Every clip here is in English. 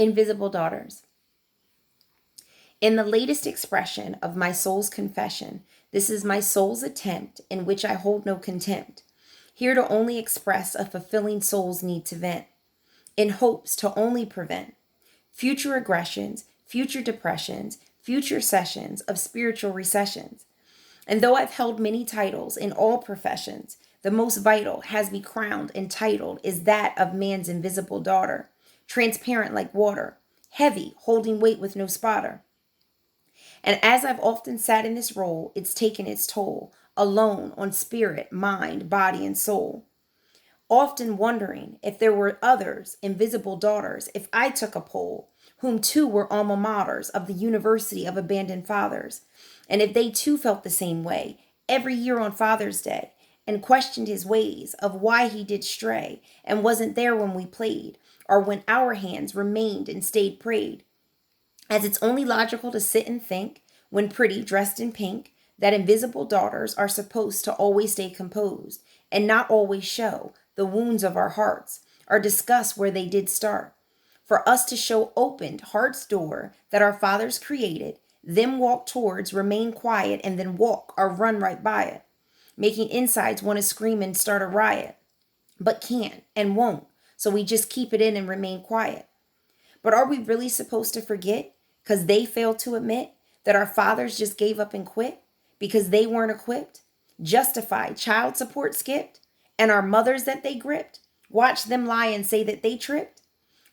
Invisible daughters. In the latest expression of my soul's confession, this is my soul's attempt in which I hold no contempt, here to only express a fulfilling soul's need to vent, in hopes to only prevent future aggressions, future depressions, future sessions of spiritual recessions. And though I've held many titles in all professions, the most vital has me crowned and titled is that of man's invisible daughter, transparent like water, heavy, holding weight with no spotter. And as I've often sat in this role, it's taken its toll, alone on spirit, mind, body, and soul. Often wondering if there were others, invisible daughters, if I took a poll, whom too were alma maters of the University of Abandoned Fathers, and if they too felt the same way every year on Father's Day, and questioned his ways of why he did stray, and wasn't there when we played, or when our hands remained and stayed prayed. As it's only logical to sit and think, when pretty, dressed in pink, that invisible daughters are supposed to always stay composed, and not always show the wounds of our hearts, or discuss where they did start. For us to show opened heart's door that our fathers created, them walk towards, remain quiet, and then walk or run right by it, making insides want to scream and start a riot, but can't and won't, so we just keep it in and remain quiet. But are we really supposed to forget because they failed to admit that our fathers just gave up and quit because they weren't equipped? Justified child support skipped, and our mothers that they gripped, watch them lie and say that they tripped?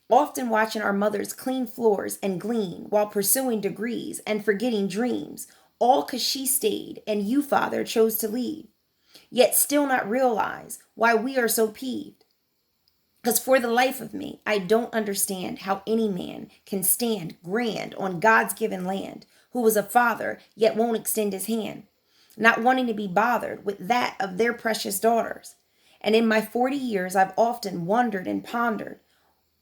Often watching our mothers clean floors and glean while pursuing degrees and forgetting dreams, all because she stayed and you, father, chose to leave. Yet still not realize why we are so peeved. Because for the life of me, I don't understand how any man can stand grand on God's given land, who was a father yet won't extend his hand, not wanting to be bothered with that of their precious daughters. And in my 40 years, I've often wondered and pondered,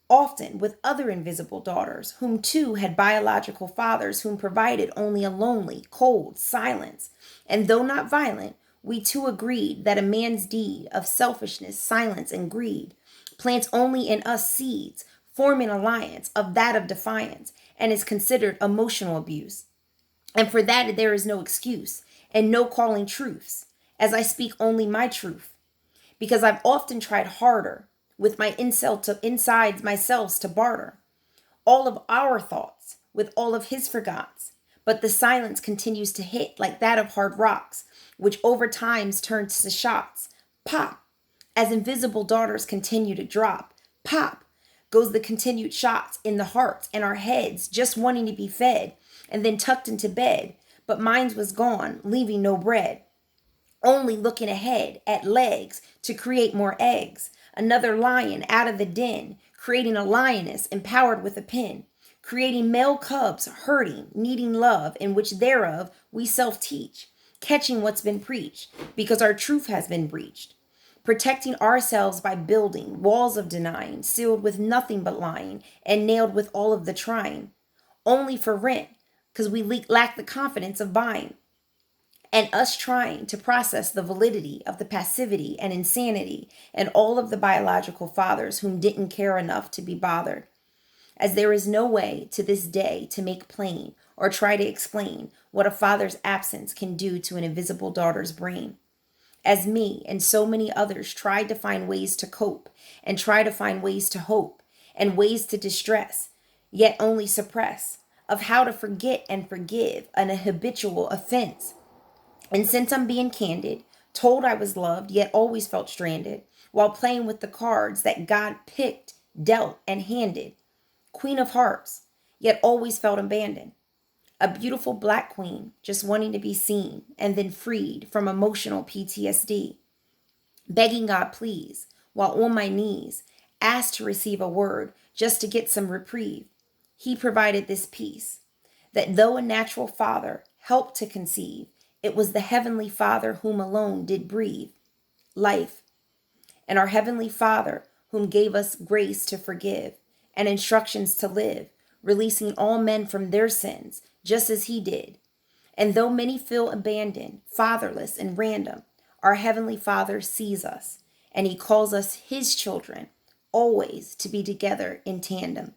often with other invisible daughters, whom too had biological fathers whom provided only a lonely, cold silence. And though not violent, we too agreed that a man's deed of selfishness, silence, and greed plants only in us seeds, forming alliance of that of defiance, and is considered emotional abuse. And for that there is no excuse, and no calling truths, as I speak only my truth. Because I've often tried harder with my insides myself to barter all of our thoughts with all of his forgots. But the silence continues to hit like that of hard rocks, which over times turns to shots. Pop, as invisible daughters continue to drop. Pop goes the continued shots in the hearts and our heads, just wanting to be fed and then tucked into bed. But mine was gone, leaving no bread. Only looking ahead at legs to create more eggs. Another lion out of the den, creating a lioness empowered with a pen. Creating male cubs hurting, needing love, in which thereof we self-teach. Catching what's been preached, because our truth has been breached. Protecting ourselves by building walls of denying, sealed with nothing but lying, and nailed with all of the trying. Only for rent, because we lack the confidence of buying. And us trying to process the validity of the passivity and insanity and all of the biological fathers whom didn't care enough to be bothered. As there is no way to this day to make plain or try to explain what a father's absence can do to an invisible daughter's brain. As me and so many others tried to find ways to cope and try to find ways to hope and ways to distress, yet only suppress, of how to forget and forgive an habitual offense. And since I'm being candid, told I was loved, yet always felt stranded, while playing with the cards that God picked, dealt, and handed. Queen of hearts, yet always felt abandoned. A beautiful black queen, just wanting to be seen, and then freed from emotional PTSD. Begging God, please, while on my knees, asked to receive a word just to get some reprieve. He provided this peace, that though a natural father helped to conceive, it was the heavenly Father whom alone did breathe life. And our heavenly Father whom gave us grace to forgive and instructions to live, releasing all men from their sins, just as he did. And though many feel abandoned, fatherless, and random, our Heavenly Father sees us, and he calls us his children, always to be together in tandem.